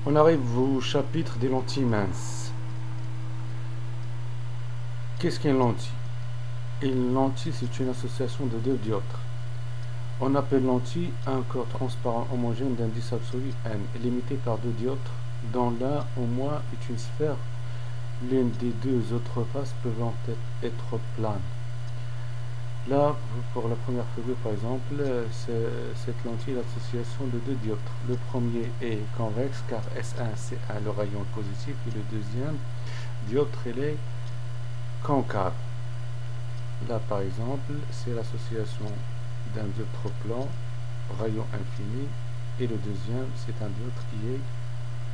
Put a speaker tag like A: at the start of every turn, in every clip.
A: On arrive au chapitre des lentilles minces. Qu'est-ce qu'une lentille? Une lentille, c'est une association de deux dioptres. On appelle lentille un corps transparent homogène d'indice absolu n, limité par deux dioptres, dont l'un au moins est une sphère. L'une des deux autres faces peuvent être planes. Là, pour la première figure, par exemple, cette lentille est l'association de deux dioptres. Le premier est convexe, car S1, c'est le rayon positif, et le deuxième dioptre, il est concave. Là, par exemple, c'est l'association d'un dioptre plan, rayon infini, et le deuxième, c'est un dioptre qui est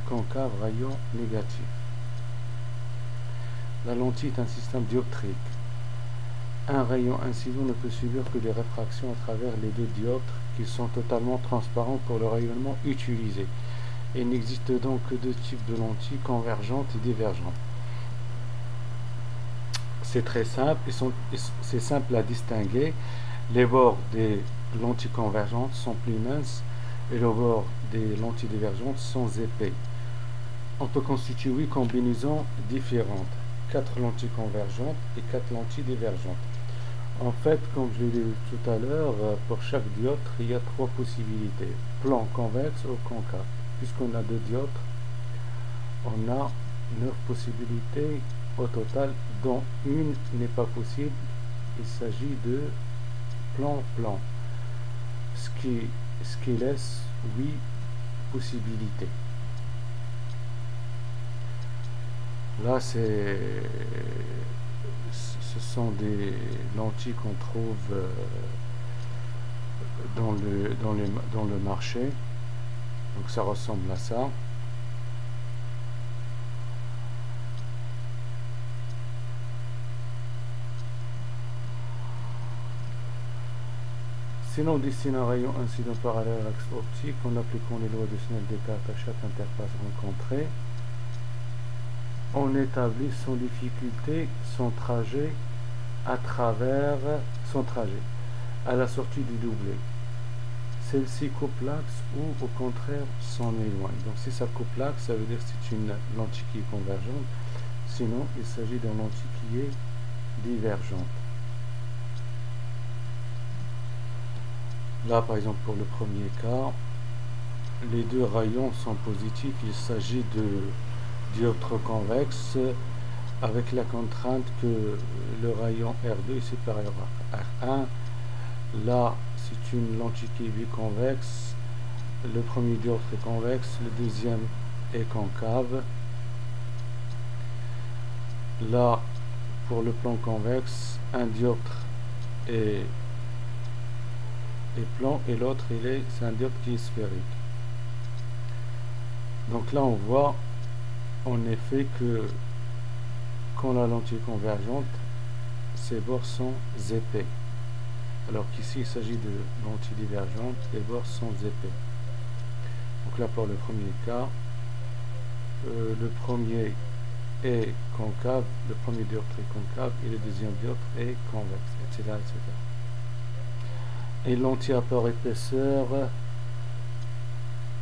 A: concave, rayon négatif. La lentille est un système dioptrique. Un rayon incident ne peut subir que des réfractions à travers les deux dioptres qui sont totalement transparents pour le rayonnement utilisé. Il n'existe donc que deux types de lentilles, convergentes et divergentes. C'est très simple, c'est simple à distinguer. Les bords des lentilles convergentes sont plus minces et les bords des lentilles divergentes sont épais. On peut constituer 8 combinaisons différentes, 4 lentilles convergentes et 4 lentilles divergentes. En fait, comme je l'ai dit tout à l'heure, pour chaque dioptre, il y a 3 possibilités. Plan, convexe ou concave. Puisqu'on a 2 dioptres, on a 9 possibilités au total, dont une n'est pas possible. Il s'agit de plan-plan, ce qui laisse 8 possibilités. Là, ce sont des lentilles qu'on trouve dans le marché. Donc ça ressemble à ça. Si l'on dessine un rayon incident parallèle à l'axe optique en appliquant les lois de Snell Descartes à chaque interface rencontrée, on établit sans difficulté son trajet à la sortie du doublet. Celle-ci coupe l'axe ou au contraire s'en éloigne. Donc si ça coupe l'axe, ça veut dire que c'est une lentille qui est convergente. Sinon, il s'agit d'une lentille qui est divergente. Là, par exemple, pour le premier cas, les deux rayons sont positifs. Il s'agit de dioptre convexe avec la contrainte que le rayon R2 est supérieur à R1. Là, c'est une lentille qui est biconvexe. Le premier dioptre est convexe, le deuxième est concave. Là, pour le plan convexe, un dioptre est plan et l'autre c'est un dioptre qui est sphérique. Donc là, on voit en effet que quand la lentille est convergente, ses bords sont épais. Alors qu'ici, il s'agit de lentilles divergentes, les bords sont épais. Donc là, pour le premier cas, le premier est concave, le premier dioptre est concave et le deuxième dioptre est convexe, etc. etc. Et lentille à port épaisseur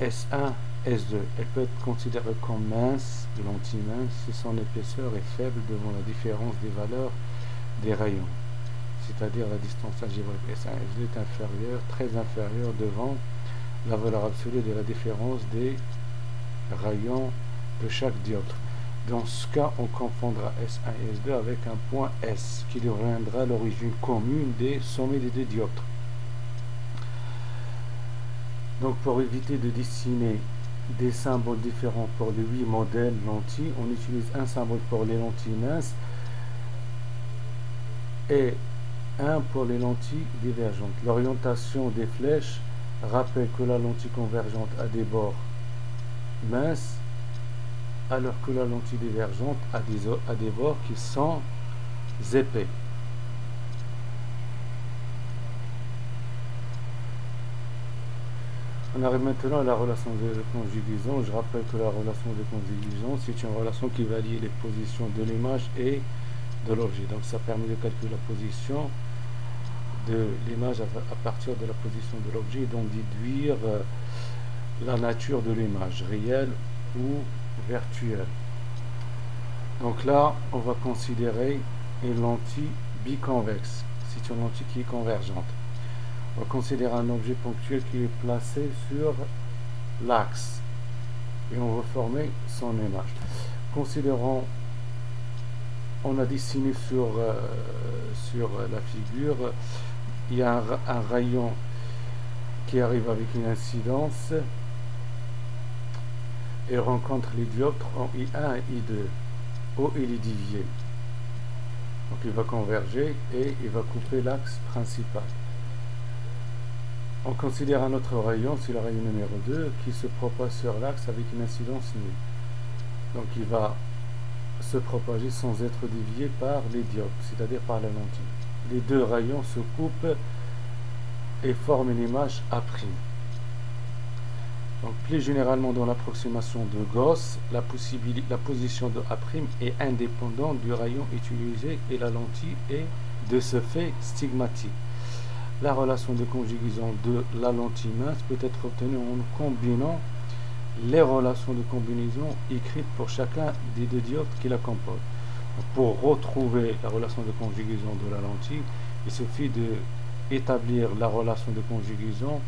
A: S1, S2. Elle peut être considérée comme mince, lentille mince, si son épaisseur est faible devant la différence des valeurs des rayons. C'est-à-dire la distance algébrique S1, S2 est inférieure, très inférieure devant la valeur absolue de la différence des rayons de chaque dioptre. Dans ce cas, on confondra S1 et S2 avec un point S qui deviendra l'origine commune des sommets des deux dioptres. Donc pour éviter de dessiner des symboles différents pour les 8 modèles lentilles, on utilise un symbole pour les lentilles minces et un pour les lentilles divergentes. L'orientation des flèches rappelle que la lentille convergente a des bords minces, alors que la lentille divergente a des bords qui sont épais. On arrive maintenant à la relation de conjugaison. Je rappelle que la relation de conjugaison, c'est une relation qui va lier les positions de l'image et de l'objet. Donc ça permet de calculer la position de l'image à partir de la position de l'objet et d'en déduire la nature de l'image, réelle ou virtuelle. Donc là, on va considérer une lentille biconvexe. C'est une lentille qui est convergente. On va considérer un objet ponctuel qui est placé sur l'axe et on va former son image. Considérons, on a dessiné sur la figure, il y a un rayon qui arrive avec une incidence et rencontre les dioptres en I1 et I2. O, il est dévié. Donc il va converger et il va couper l'axe principal. On considère un autre rayon, c'est le rayon numéro 2, qui se propage sur l'axe avec une incidence nulle. Donc il va se propager sans être dévié par les dioptres, c'est-à-dire par la lentille. Les deux rayons se coupent et forment une image A'. Donc plus généralement dans l'approximation de Gauss, la position de A' est indépendante du rayon utilisé et la lentille est de ce fait stigmatique. La relation de conjugaison de la lentille mince peut être obtenue en combinant les relations de combinaison écrites pour chacun des deux dioptres qui la composent. Pour retrouver la relation de conjugaison de la lentille, il suffit de établir la relation de conjugaison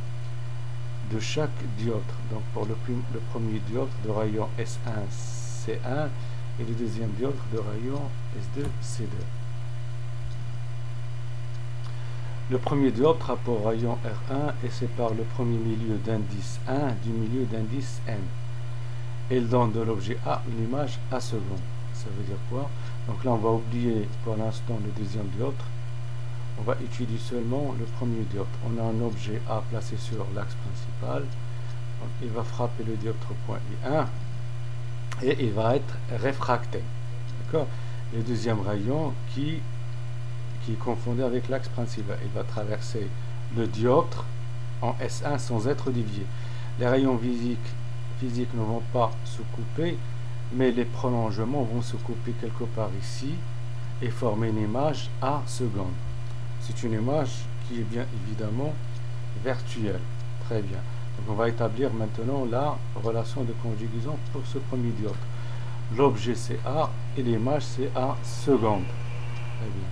A: de chaque dioptre. Donc pour le premier dioptre de rayon S1C1 et le deuxième dioptre de rayon S2C2. Le premier dioptre rapport rayon R1 et sépare le premier milieu d'indice 1 du milieu d'indice N. Il donne de l'objet A une image A seconde. Ça veut dire quoi? Donc là on va oublier pour l'instant le deuxième dioptre. On va étudier seulement le premier dioptre. On a un objet A placé sur l'axe principal. Donc il va frapper le dioptre point I1 et il va être réfracté. D'accord? Le deuxième rayon qui est confondu avec l'axe principal. Il va traverser le dioptre en S1 sans être dévié. Les rayons physiques ne vont pas se couper, mais les prolongements vont se couper quelque part ici et former une image A seconde. C'est une image qui est bien évidemment virtuelle. Très bien. Donc on va établir maintenant la relation de conjugaison pour ce premier dioptre. L'objet c'est A et l'image c'est A seconde. Très bien.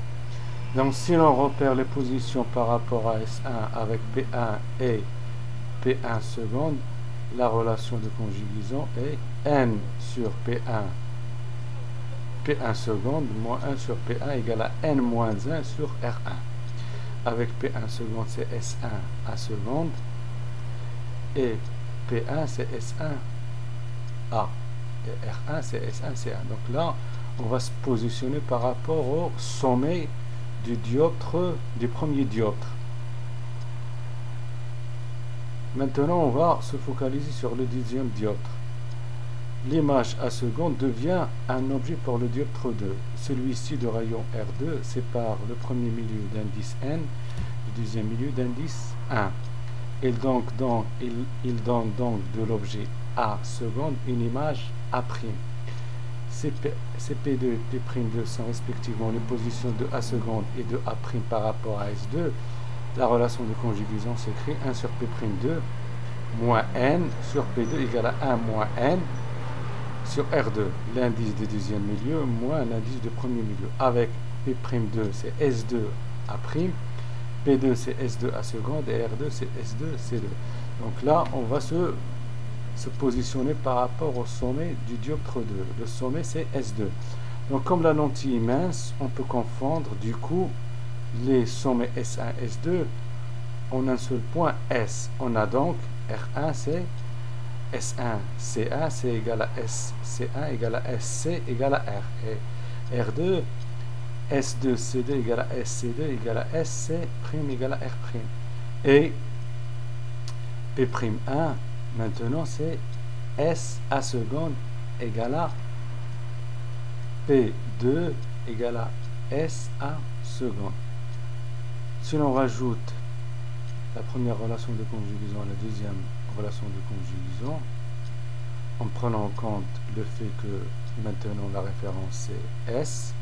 A: Donc si l'on repère les positions par rapport à S1 avec P1 et P1 seconde, la relation de conjugaison est N sur P1 seconde moins 1 sur P1 égale à N moins 1 sur R1. Avec P1 seconde c'est S1 A seconde et P1 c'est S1 A et R1 c'est S1 C1. Donc là on va se positionner par rapport au sommet du dioptre, du premier dioptre. Maintenant on va se focaliser sur le deuxième dioptre. L'image A seconde devient un objet pour le dioptre 2. Celui-ci de rayon R2 sépare le premier milieu d'indice N, le deuxième milieu d'indice 1. Il donne donc de l'objet A seconde une image A'. CP2 et P'2 sont respectivement les positions de A seconde et de A' par rapport à S2. La relation de conjugaison s'écrit 1 sur P'2 moins N sur P2 égale à 1 moins N sur R2, l'indice du deuxième milieu moins l'indice du premier milieu. Avec P'2 c'est S2 A', P2 c'est S2 A seconde et R2 c'est S2 C2. Donc là on va se positionner par rapport au sommet du dioptre 2. Le sommet c'est S2. Donc comme la lentille est mince, on peut confondre du coup les sommets S1 S2 en un seul point S. On a donc R1 c'est S1 C1 c'est égal à SC1 égal à SC égal à R. Et R2 S2 C2 égale à SC2 égale à SC' égale à R'. Et P'1 maintenant c'est S A seconde égale à P2 égale à S A seconde. Si l'on rajoute la première relation de conjugaison à la deuxième relation de conjugaison, en prenant en compte le fait que maintenant la référence c'est S,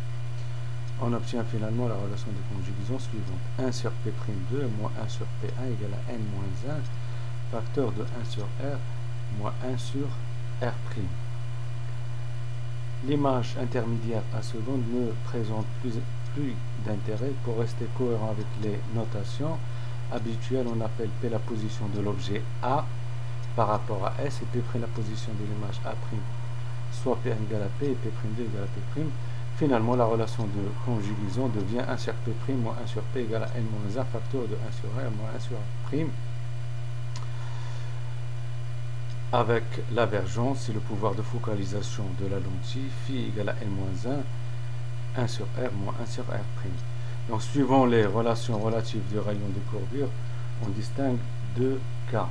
A: on obtient finalement la relation de conjugaison suivante. 1 sur P'2 moins 1 sur P1 égale à N moins 1, facteur de 1 sur R moins 1 sur R'. L'image intermédiaire à seconde ne présente plus d'intérêt. Pour rester cohérent avec les notations habituelles, on appelle P la position de l'objet A par rapport à S et P' la position de l'image A', soit P' égale à P et P'2 égale à P'. Finalement, la relation de conjugaison devient 1 sur P' moins 1 sur P égale à n-1 facteur de 1 sur R moins 1 sur R'. Avec l'avergence, c'est le pouvoir de focalisation de la lentille, phi égale à n-1, 1 sur R moins 1 sur R'. Donc, suivant les relations relatives du rayon de courbure, on distingue deux cas.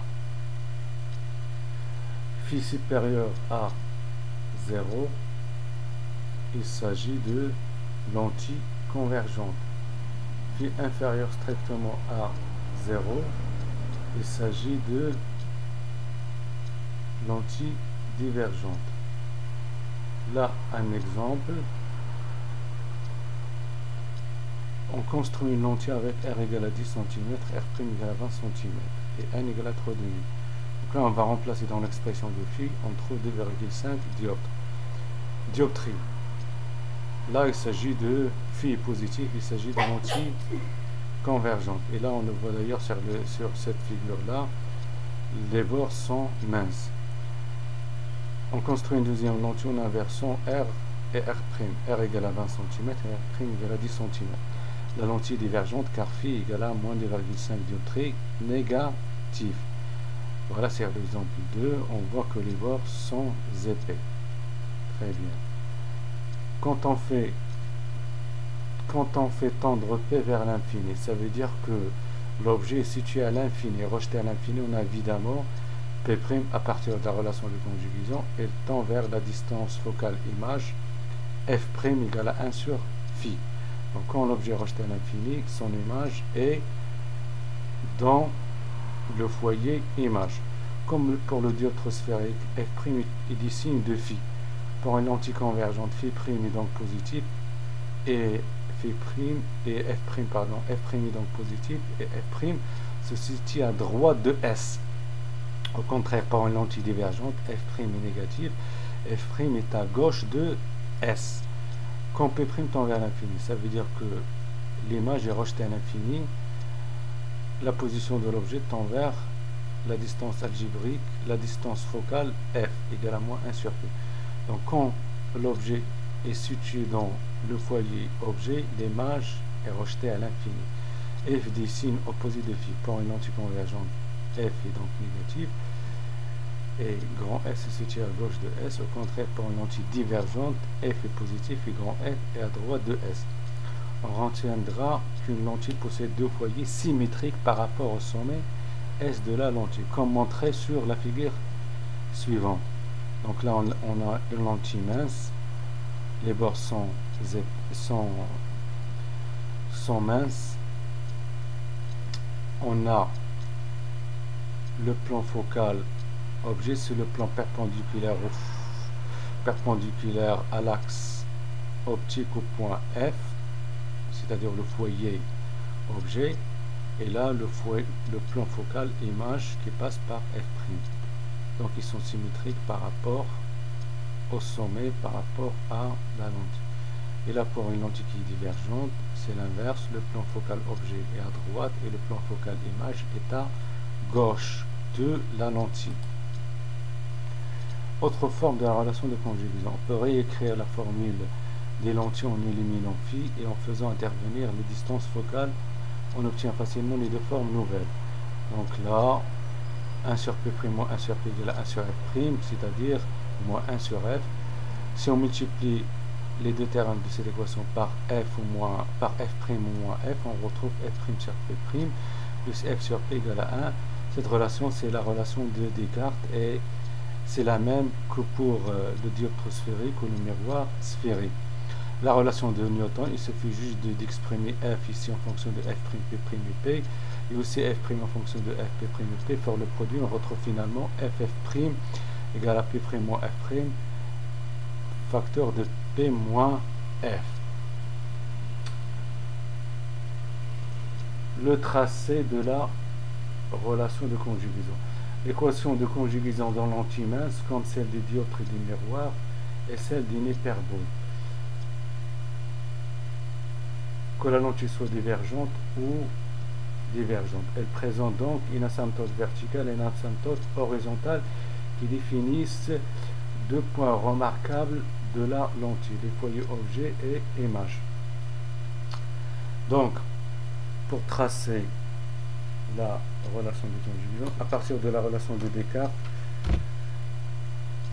A: Phi supérieur à 0, il s'agit de lentille convergente. Phi inférieur strictement à 0, il s'agit de lentille divergente. Là, un exemple. On construit une lentille avec R égale à 10 cm, R' égale à 20 cm et N égale à 3,5. Donc là, on va remplacer dans l'expression de phi, on trouve 2,5 dioptries. Là, il s'agit de phi positif, il s'agit de lentille convergente. Et là, on le voit d'ailleurs sur cette figure-là, les bords sont minces. On construit une deuxième lentille en inversant R et R'. R égale à 20 cm et R' égale à 10 cm. La lentille divergente car phi égale à moins 2,5 dioptries négatif. Voilà, c'est l'exemple 2. On voit que les bords sont épais. Très bien. Quand on fait tendre P vers l'infini, ça veut dire que l'objet est situé à l'infini, rejeté à l'infini. On a évidemment P' à partir de la relation de conjugaison, elle tend vers la distance focale image, F' égale à 1 sur phi. Donc quand l'objet est rejeté à l'infini, son image est dans le foyer image. Comme pour le dioptre sphérique, F' est du signe de phi. Pour une lentille convergente, phi' est donc positif et F' est donc positif et F' se situe à droite de S. Au contraire, pour une lentille divergente, F' est négatif, F' est à gauche de S. Quand P' tend vers l'infini, ça veut dire que l'image est rejetée à l'infini, la position de l'objet tend vers la distance algébrique, la distance focale F égale à moins 1 sur P. Donc quand l'objet est situé dans le foyer objet, l'image est rejetée à l'infini. F des signes opposés de phi. Pour une lentille convergente, F est donc négatif et grand S se situe à gauche de S. Au contraire, pour une lentille divergente, F est positif et grand F est à droite de S. On retiendra qu'une lentille possède deux foyers symétriques par rapport au sommet S de la lentille, comme montré sur la figure suivante. Donc là, on a une lentille mince, les bords sont minces. On a le plan focal objet, c'est le plan perpendiculaire à l'axe optique au point F, c'est-à-dire le foyer objet, et là le plan focal image qui passe par F'. Donc ils sont symétriques par rapport au sommet, par rapport à la lentille. Et là pour une lentille qui est divergente, c'est l'inverse, le plan focal objet est à droite et le plan focal image est à gauche de la lentille. Autre forme de la relation de conjugaison, on peut réécrire la formule des lentilles en éliminant phi et en faisant intervenir les distances focales. On obtient facilement les deux formes nouvelles. Donc là, 1 sur P' moins 1 sur P égale à 1 sur F', c'est-à-dire moins 1 sur F. Si on multiplie les deux termes de cette équation par F' ou moins F, on retrouve F' sur P' plus F sur P égale à 1. Cette relation, c'est la relation de Descartes et c'est la même que pour le dioptre sphérique ou le miroir sphérique. La relation de Newton, il suffit juste d'exprimer F ici en fonction de F', P' et P, et aussi F' en fonction de F, P', et P. Pour le produit, on retrouve finalement F' égale à P' moins F', facteur de P moins F. Le tracé de la relation de conjugaison. l'équation de conjugaison dans lentille mince comme celle des dioptres et des miroirs est celle d'une hyperbole. Que la lentille soit divergente ou divergente. Elle présente donc une asymptote verticale et une asymptote horizontale qui définissent deux points remarquables de la lentille, les foyers objet et image. Donc, pour tracer la relation de conjugaison, à partir de la relation de Descartes,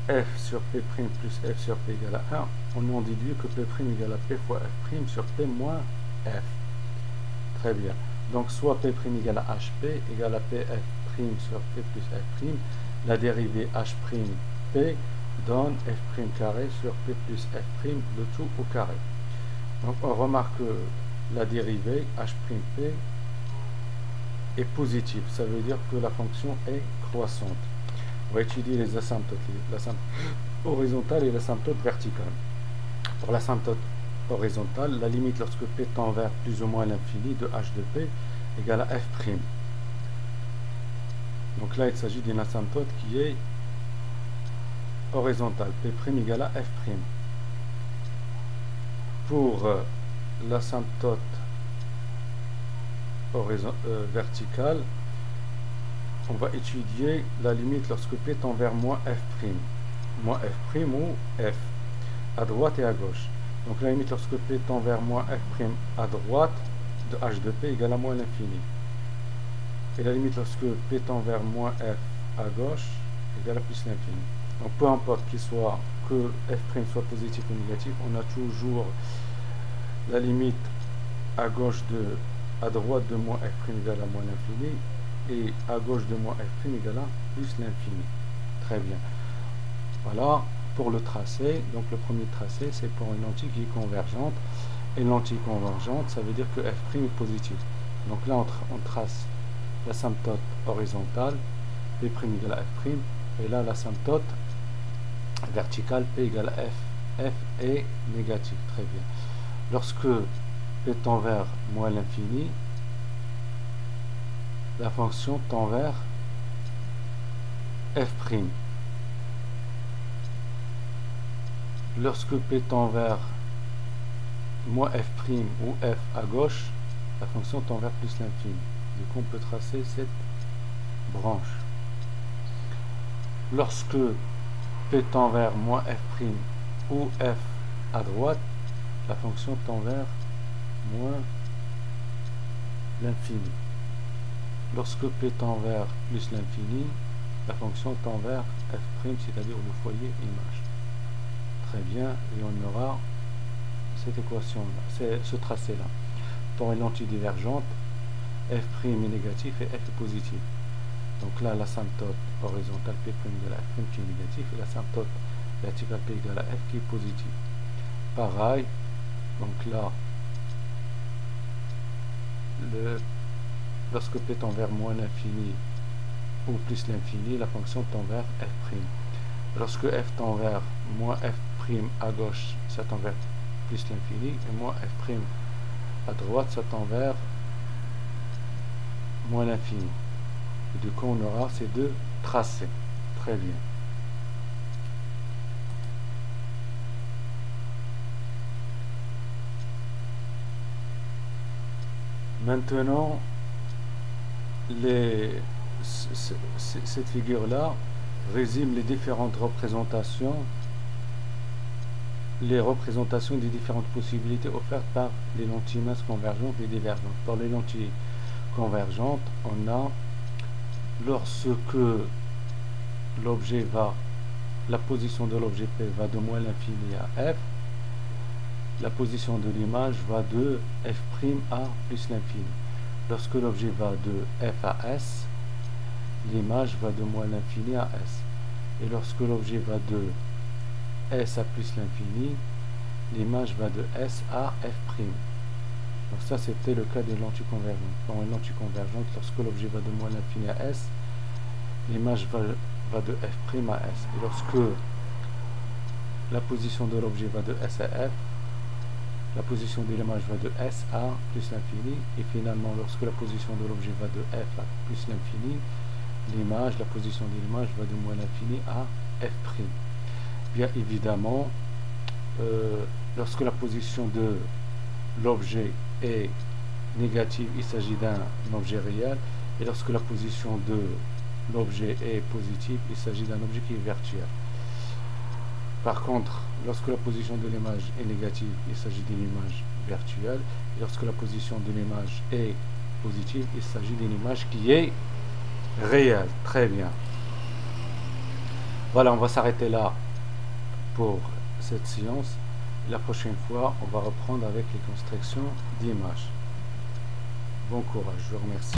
A: f sur p' plus f sur p égale à 1, on en déduit que p' égale à p fois f' sur p moins f. Très bien. Donc, soit p' égale à hp égale à pf' sur p plus f', la dérivée h'p donne f' carré sur p plus f', le tout au carré. Donc, on remarque que la dérivée h'p est positive. Ça veut dire que la fonction est croissante. On va étudier les asymptotes, l'asymptote horizontale et l'asymptote verticale. Pour l'asymptote horizontale, la limite lorsque p tend vers plus ou moins l'infini de h de p égale à f'. Donc là, il s'agit d'une asymptote qui est horizontale, p' égale à f'. Pour l'asymptote verticale, on va étudier la limite lorsque p tend vers moins f'. Moins f' ou f, à droite et à gauche. Donc la limite lorsque p tend vers moins f' à droite de h de p égale à moins l'infini. Et la limite lorsque p tend vers moins f à gauche égale à plus l'infini. Donc peu importe qu'il soit que f' soit positif ou négatif, on a toujours la limite à gauche à droite de moins f' égale à moins l'infini et à gauche de moins f' égale à plus l'infini. Très bien. Voilà pour le tracé. Donc le premier tracé, c'est pour une lentille qui est convergente. Et une lentille convergente, ça veut dire que f' est positif. Donc là, on trace l'asymptote horizontale, p' égale à f', et là l'asymptote verticale, p égale à f. F est négatif. Très bien. Lorsque p tend vers moins l'infini, la fonction tend vers f'. Lorsque p tend vers moins f' ou f à gauche, la fonction tend vers plus l'infini. Du coup, on peut tracer cette branche. Lorsque p tend vers moins f' ou f à droite, la fonction tend vers moins l'infini. Lorsque p tend vers plus l'infini, la fonction tend vers f', c'est-à-dire le foyer image. Très bien, et on aura cette équation-là, ce tracé-là. Pour une lentille divergente, f' est négatif et f est positif. Donc là, l'asymptote horizontale p' égale à f' qui est négatif et l'asymptote verticale p égale à f qui est positif. Pareil, donc là, lorsque p tend vers moins l'infini ou plus l'infini, la fonction tend vers f'. Lorsque f tend vers moins f' à gauche, ça tend vers plus l'infini, et moins f' à droite, ça tend vers moins l'infini. Et du coup, on aura ces deux tracés. Très bien. Maintenant, cette figure-là résume les différentes représentations, des différentes possibilités offertes par les lentilles minces convergentes et divergentes. Pour les lentilles convergentes, on a lorsque l'objet la position de l'objet P va de moins l'infini à F, la position de l'image va de F' à plus l'infini. Lorsque l'objet va de F à S, l'image va de moins l'infini à S. Et lorsque l'objet va de S à plus l'infini, l'image va de S à F'. Donc ça, c'était le cas des lentilles convergentes. Dans une lentille convergente, lorsque l'objet va de moins l'infini à S, l'image va de F' à S. Et lorsque la position de l'objet va de S à F, la position de l'image va de S à plus l'infini. Et finalement, lorsque la position de l'objet va de F à plus l'infini, l'image, la position de l'image va de moins l'infini à f'. Bien évidemment, lorsque la position de l'objet est négative, il s'agit d'un objet réel, et lorsque la position de l'objet est positive, il s'agit d'un objet qui est virtuel. Par contre, lorsque la position de l'image est négative, il s'agit d'une image virtuelle, et lorsque la position de l'image est positive, il s'agit d'une image qui est réelle. Très bien. Voilà, on va s'arrêter là pour cette séance. La prochaine fois, on va reprendre avec les constructions d'images. Bon courage, je vous remercie.